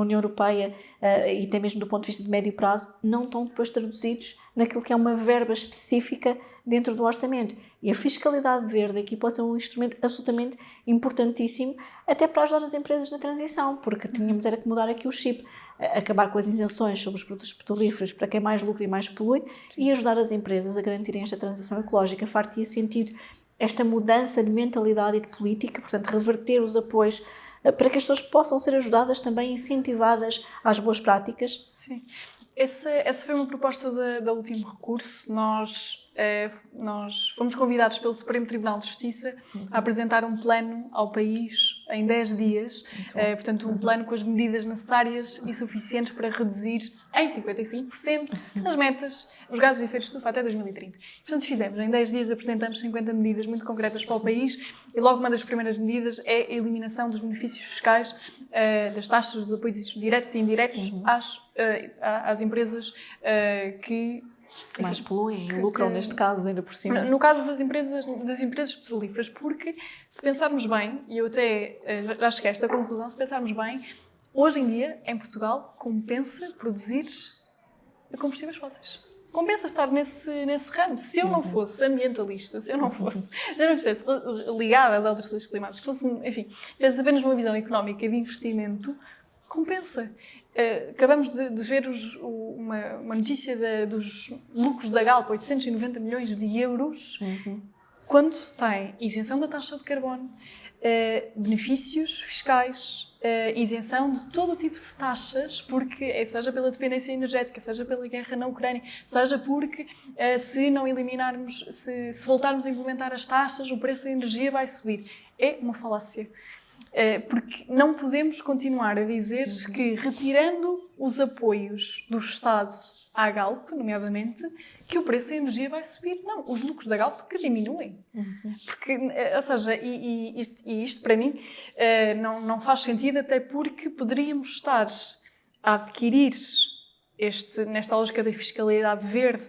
União Europeia e até mesmo do ponto de vista de médio prazo, não estão depois traduzidos naquilo que é uma verba específica dentro do orçamento. E a fiscalidade verde aqui pode ser um instrumento absolutamente importantíssimo até para ajudar as empresas na transição, porque tínhamos era que mudar aqui o chip, acabar com as isenções sobre os produtos petrolíferos para quem mais lucra e mais polui. Sim. E ajudar as empresas a garantirem esta transição ecológica. Faria sentido esta mudança de mentalidade e de política, portanto, reverter os apoios para que as pessoas possam ser ajudadas também, incentivadas às boas práticas. Sim. Essa foi uma proposta da último recurso. Nós fomos convidados pelo Supremo Tribunal de Justiça a apresentar um plano ao país em 10 dias. Portanto, um plano com as medidas necessárias e suficientes para reduzir em 55% as metas, os gases de efeito de estufa até 2030. Portanto, em 10 dias apresentamos 50 medidas muito concretas para o país e logo uma das primeiras medidas é a eliminação dos benefícios fiscais, das taxas dos apoios diretos e indiretos às empresas que mais poluem e lucram, neste caso, ainda por cima. No caso das empresas petrolíferas, porque se pensarmos bem, e eu até já cheguei a esta conclusão, se pensarmos bem, hoje em dia, em Portugal, compensa produzir combustíveis fósseis. Compensa estar nesse ramo. Se eu não fosse ambientalista, se eu não estivesse ligada às alterações climáticas, se tivesse apenas uma visão económica de investimento, compensa. Acabamos de ver uma notícia dos lucros da Galp, 890 milhões de euros, quando tem isenção da taxa de carbono, benefícios fiscais, isenção de todo o tipo de taxas, porque seja pela dependência energética, seja pela guerra na Ucrânia, seja porque se não eliminarmos, se voltarmos a implementar as taxas, o preço da energia vai subir. É uma falácia. Porque não podemos continuar a dizer que, retirando os apoios do Estado à Galp, nomeadamente, que o preço da energia vai subir. Não, os lucros da Galp que diminuem. Porque, ou seja, isto para mim não faz sentido, até porque poderíamos estar a adquirir nesta lógica da fiscalidade verde,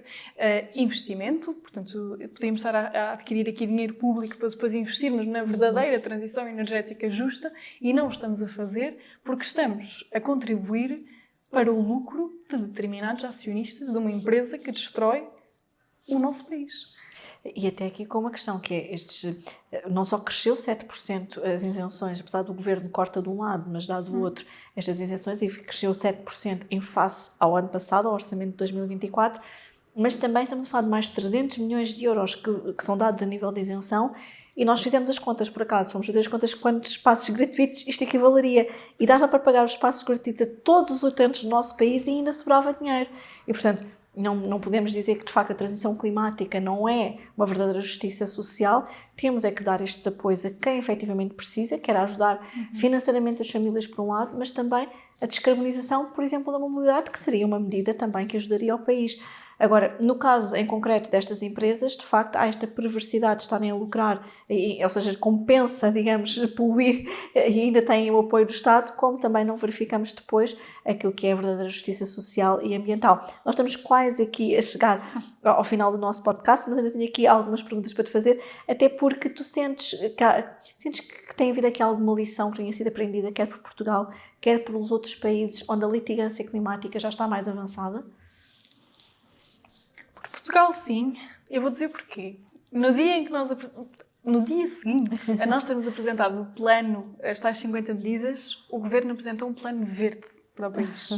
investimento, portanto, podíamos estar a adquirir aqui dinheiro público para depois investirmos na verdadeira transição energética justa e não o estamos a fazer porque estamos a contribuir para o lucro de determinados acionistas de uma empresa que destrói o nosso país. E até aqui com uma questão que é, não só cresceu 7% as isenções, apesar do governo corta de um lado, mas dá do outro estas isenções, e cresceu 7% em face ao ano passado, ao orçamento de 2024, mas também estamos a falar de mais de 300 milhões de euros que são dados a nível de isenção, e nós fizemos as contas, por acaso, fomos fazer as contas de quantos espaços gratuitos isto equivaleria, e dava para pagar os espaços gratuitos a todos os utentes do nosso país e ainda sobrava dinheiro. E, portanto, não podemos dizer que, de facto, a transição climática não é uma verdadeira justiça social. Temos é que dar estes apoios a quem efetivamente precisa, quer ajudar financeiramente as famílias por um lado, mas também a descarbonização, por exemplo, da mobilidade, que seria uma medida também que ajudaria ao país. Agora, no caso em concreto destas empresas, de facto, há esta perversidade de estarem a lucrar, ou seja, compensa, digamos, poluir e ainda têm o apoio do Estado, como também não verificamos depois aquilo que é a verdadeira justiça social e ambiental. Nós estamos quase aqui a chegar ao final do nosso podcast, mas ainda tenho aqui algumas perguntas para te fazer, até porque tu sentes que tem havido aqui alguma lição que tenha sido aprendida, quer por Portugal, quer pelos outros países onde a litigância climática já está mais avançada? Portugal, sim. Eu vou dizer porquê. No dia seguinte a nós termos apresentado o plano, as tais 50 medidas, o Governo apresentou um plano verde para o país.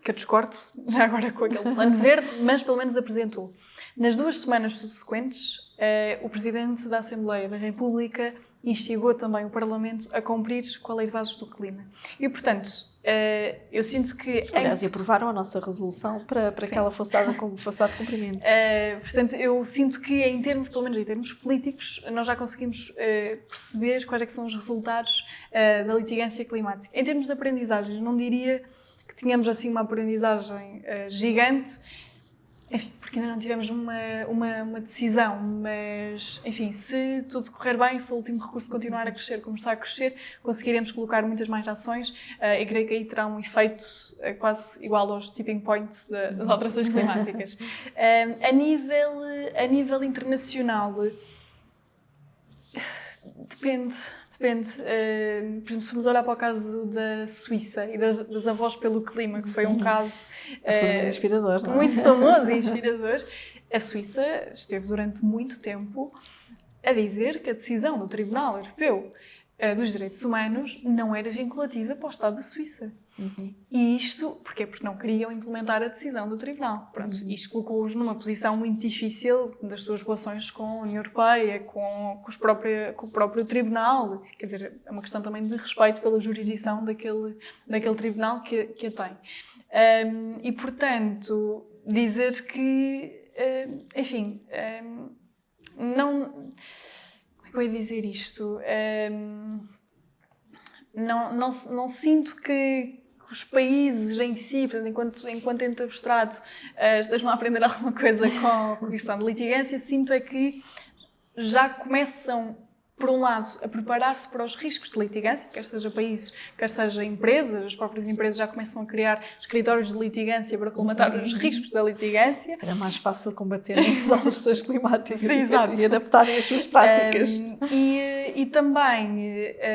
que eu discordo, já agora com aquele plano verde, mas pelo menos apresentou. Nas 2 semanas subsequentes, o Presidente da Assembleia da República instigou também o Parlamento a cumprir com a Lei de Bases do Clima. E, portanto, eu sinto que... Aliás, e aprovaram a nossa resolução para que ela fosse dada de cumprimento. Portanto, eu sinto que, em termos, pelo menos em termos políticos, nós já conseguimos perceber quais é que são os resultados da litigância climática. Em termos de aprendizagem, não diria que tínhamos assim uma aprendizagem gigante, enfim, porque ainda não tivemos uma decisão, mas, enfim, se tudo correr bem, se o último recurso continuar a crescer como está a crescer, conseguiremos colocar muitas mais ações e creio que aí terá um efeito quase igual aos tipping points das alterações climáticas. A nível internacional, depende. Por exemplo, se vamos olhar para o caso da Suíça e das Avós pelo Clima, que foi um caso absolutamente inspirador, não é? Muito famoso e inspirador, a Suíça esteve durante muito tempo a dizer que a decisão do Tribunal Europeu dos Direitos Humanos não era vinculativa para o Estado da Suíça. E isto, porquê? Porque não queriam implementar a decisão do Tribunal. Pronto, isto colocou-os numa posição muito difícil das suas relações com a União Europeia, com o próprio Tribunal. Quer dizer, é uma questão também de respeito pela jurisdição daquele Tribunal que a tem. E, portanto, dizer que, enfim, não... Como é que eu ia dizer isto? Não sinto que os países em si, portanto, enquanto ente abstrato, estejam a aprender alguma coisa com a questão de litigância, sinto é que já começam, por um lado, a preparar-se para os riscos de litigância, quer seja países, quer seja empresas, as próprias empresas já começam a criar escritórios de litigância para colmatar os riscos da litigância. Era mais fácil combater as alterações climáticas. Sim, exato. E adaptarem as suas práticas. E também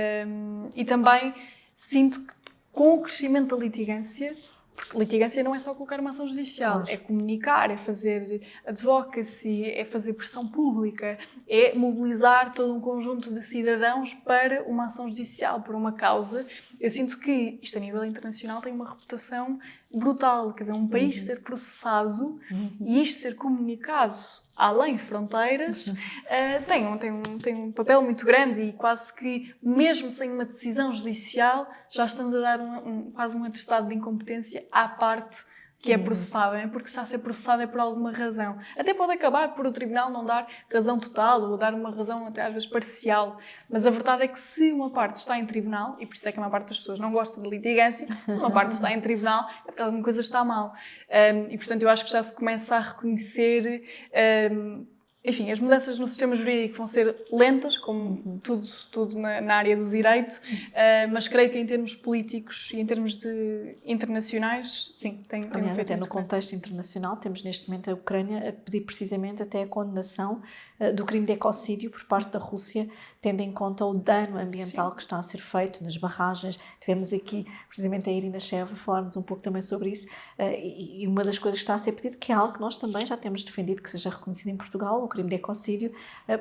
sinto que com o crescimento da litigância, porque litigância não é só colocar uma ação judicial, é comunicar, é fazer advocacy, é fazer pressão pública, é mobilizar todo um conjunto de cidadãos para uma ação judicial, para uma causa. Eu sinto que isto a nível internacional tem uma reputação brutal, quer dizer, um país ser processado e isto ser comunicado além fronteiras, tem um papel muito grande e quase que, mesmo sem uma decisão judicial, já estamos a dar quase um atestado de incompetência à parte que é processada, né? Porque se está a ser processada é por alguma razão. Até pode acabar por o tribunal não dar razão total ou dar uma razão até às vezes parcial, mas a verdade é que se uma parte está em tribunal, e por isso é que a maior parte das pessoas não gosta de litigância, se uma parte está em tribunal é porque alguma coisa está mal. E portanto eu acho que já se começa a reconhecer... Enfim, as mudanças no sistema jurídico vão ser lentas, como tudo na área do direito, mas creio que em termos políticos e em termos internacionais, sim, tem Aliás, até no contexto internacional, temos neste momento a Ucrânia a pedir precisamente até a condenação do crime de ecocídio por parte da Rússia, tendo em conta o dano ambiental que está a ser feito nas barragens. Tivemos aqui, precisamente, a Irina Sheva falar-nos um pouco também sobre isso, e uma das coisas que está a ser pedido, que é algo que nós também já temos defendido, que seja reconhecido em Portugal, o crime de ecocídio,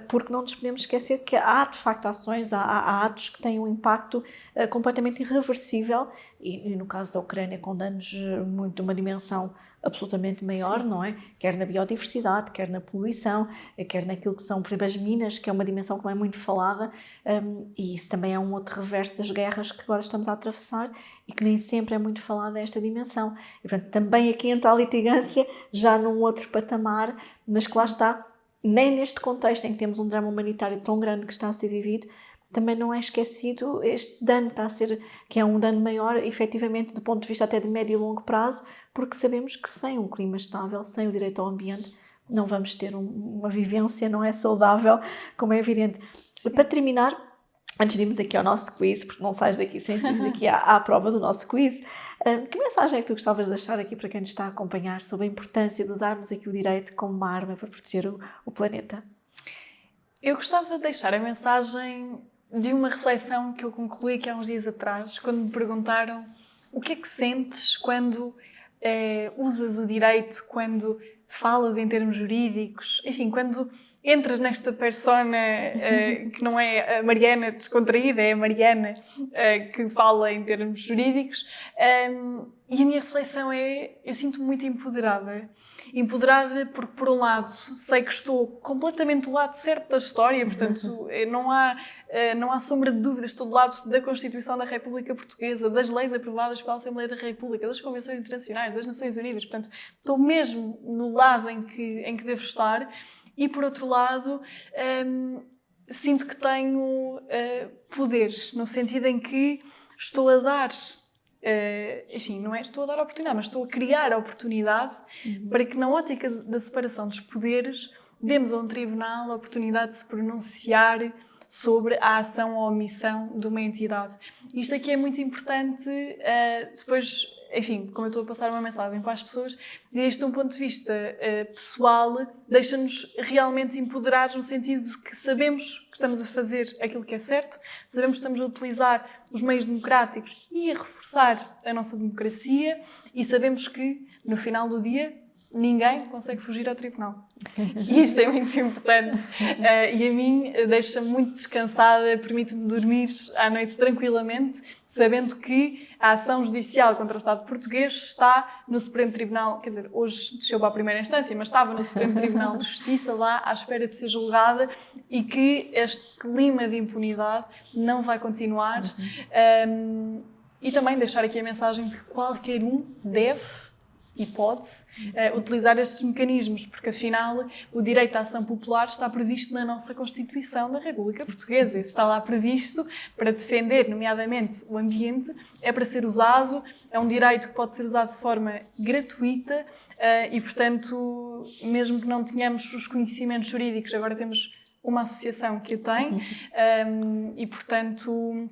porque não nos podemos esquecer que há, de facto, ações, há atos que têm um impacto completamente irreversível, e no caso da Ucrânia, com danos de uma dimensão absolutamente maior, sim, não é? Quer na biodiversidade, quer na poluição, quer naquilo que são, por exemplo, as minas, que é uma dimensão que não é muito falada, e isso também é um outro reverso das guerras que agora estamos a atravessar e que nem sempre é muito falada esta dimensão. E, portanto, também aqui entra a litigância, já num outro patamar, mas que lá está, nem neste contexto em que temos um drama humanitário tão grande que está a ser vivido, também não é esquecido este dano que está a ser, que é um dano maior, efetivamente, do ponto de vista até de médio e longo prazo, porque sabemos que sem um clima estável, sem o direito ao ambiente, não vamos ter uma vivência, não é saudável, como é evidente. Para terminar, antes de irmos aqui ao nosso quiz, porque não sais daqui sem irmos aqui à prova do nosso quiz, que mensagem é que tu gostavas de deixar aqui para quem nos está a acompanhar sobre a importância de usarmos aqui o direito como uma arma para proteger o planeta? Eu gostava de deixar a mensagem de uma reflexão que eu concluí aqui há uns dias atrás, quando me perguntaram o que é que sentes quando usas o direito, quando falas em termos jurídicos, enfim, quando entras nesta persona que não é a Mariana descontraída, é a Mariana que fala em termos jurídicos, e a minha reflexão é, eu sinto-me muito empoderada. Empoderada porque, por um lado, sei que estou completamente do lado certo da história, portanto, não há sombra de dúvidas, estou do lado da Constituição da República Portuguesa, das leis aprovadas pela Assembleia da República, das convenções internacionais, das Nações Unidas, portanto, estou mesmo no lado em que devo estar. E, por outro lado, sinto que tenho poderes, no sentido em que estou a dar, enfim, não é estou a dar oportunidade, mas estou a criar a oportunidade para que, na ótica da separação dos poderes, demos a um tribunal a oportunidade de se pronunciar sobre a ação ou omissão de uma entidade. Isto aqui é muito importante, depois, enfim, como eu estou a passar uma mensagem para as pessoas, desde um ponto de vista pessoal, deixa-nos realmente empoderados no sentido de que sabemos que estamos a fazer aquilo que é certo, sabemos que estamos a utilizar os meios democráticos e a reforçar a nossa democracia e sabemos que, no final do dia, ninguém consegue fugir ao tribunal. E isto é muito importante. E a mim deixa-me muito descansada, permite-me dormir à noite tranquilamente, sabendo que a ação judicial contra o Estado português está no Supremo Tribunal, quer dizer, hoje desceu para a primeira instância, mas estava no Supremo Tribunal de Justiça lá à espera de ser julgada e que este clima de impunidade não vai continuar. E também deixar aqui a mensagem de que qualquer um deve e pode-se utilizar estes mecanismos, porque afinal o direito à ação popular está previsto na nossa Constituição da República Portuguesa. Isso está lá previsto para defender, nomeadamente, o ambiente, é para ser usado, é um direito que pode ser usado de forma gratuita e, portanto, mesmo que não tenhamos os conhecimentos jurídicos, agora temos uma associação que o tem e, portanto,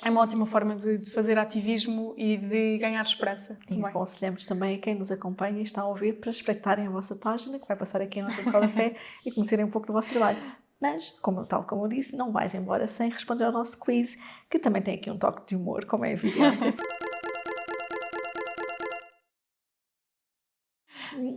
é uma ótima forma de fazer ativismo e de ganhar esperança. E aconselhamos também a quem nos acompanha e está a ouvir para espreitarem a vossa página, que vai passar aqui em nota de rodapé, e conhecerem um pouco do vosso trabalho. Mas, tal como eu disse, não vais embora sem responder ao nosso quiz, que também tem aqui um toque de humor, como é evidente.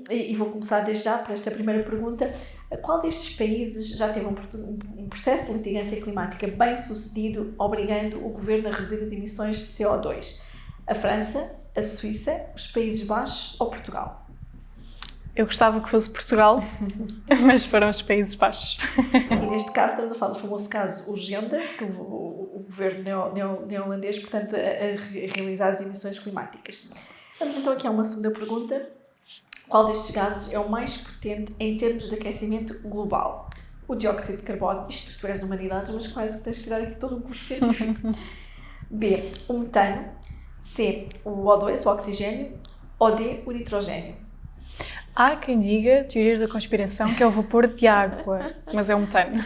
E vou começar desde já para esta primeira pergunta. Qual destes países já teve um processo de litigância climática bem sucedido, obrigando o governo a reduzir as emissões de CO2? A França, a Suíça, os Países Baixos ou Portugal? Eu gostava que fosse Portugal, mas foram os Países Baixos. E neste caso estamos a falar do famoso caso Urgenda, que o governo neerlandês, portanto, a realizar as emissões climáticas. Vamos então aqui a uma segunda pergunta. Qual destes gases é o mais potente em termos de aquecimento global? O dióxido de carbono, isto tu és de humanidades, mas quase que tens de tirar aqui todo um curso científico. B, o metano. C, o O2, o oxigênio. Ou D, o nitrogênio. Há quem diga, teorias da conspiração, que é o vapor de água, mas é o metano.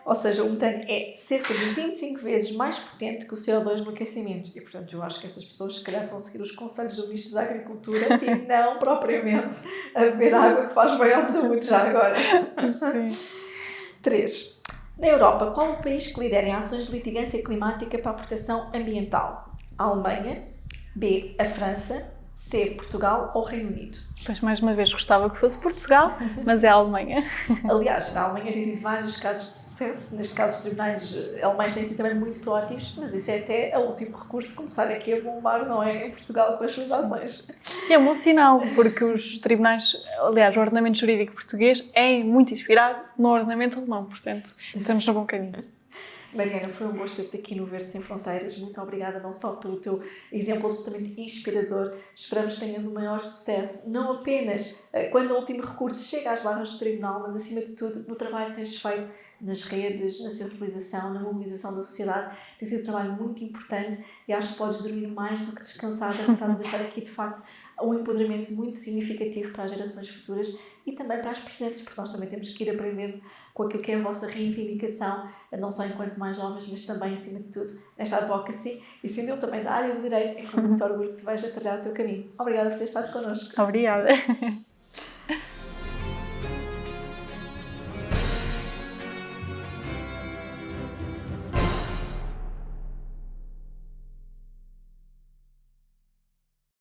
Ou seja, o metano é cerca de 25 vezes mais potente que o CO2 no aquecimento. E, portanto, eu acho que essas pessoas, se calhar, estão a seguir os conselhos do Ministro da Agricultura e não, propriamente, a beber água que faz bem à saúde, já agora. Sim. 3. Na Europa, qual o país que lidera em ações de litigância climática para a proteção ambiental? A Alemanha. B. A França. C. Portugal ou Reino Unido? Pois, mais uma vez, gostava que fosse Portugal, mas é a Alemanha. Aliás, na Alemanha tem vários casos de sucesso. Neste caso, os tribunais alemães têm sido também muito proativos, mas isso é até o último recurso começar aqui a bombar, não é? Em Portugal com as suas ações. E é um bom sinal, porque os tribunais, aliás, o ordenamento jurídico português é muito inspirado no ordenamento alemão, portanto, estamos no bom caminho. Mariana, foi um gosto ter-te aqui no Verde Sem Fronteiras. Muito obrigada não só pelo teu exemplo absolutamente inspirador. Esperamos que tenhas o maior sucesso, não apenas quando o último recurso chega às barras do tribunal, mas acima de tudo no trabalho que tens feito nas redes, na sensibilização, na mobilização da sociedade. Tem sido um trabalho muito importante e acho que podes dormir mais do que descansada, porque estás a deixar aqui de facto um empoderamento muito significativo para as gerações futuras e também para as presentes, porque nós também temos que ir aprendendo com aquilo que é a vossa reivindicação, não só enquanto mais jovens, mas também, acima de tudo, nesta advocacy e sendo eu também da área do direito, é com muito orgulho que te vais a trilhar o teu caminho. Obrigada por ter estado connosco. Obrigada.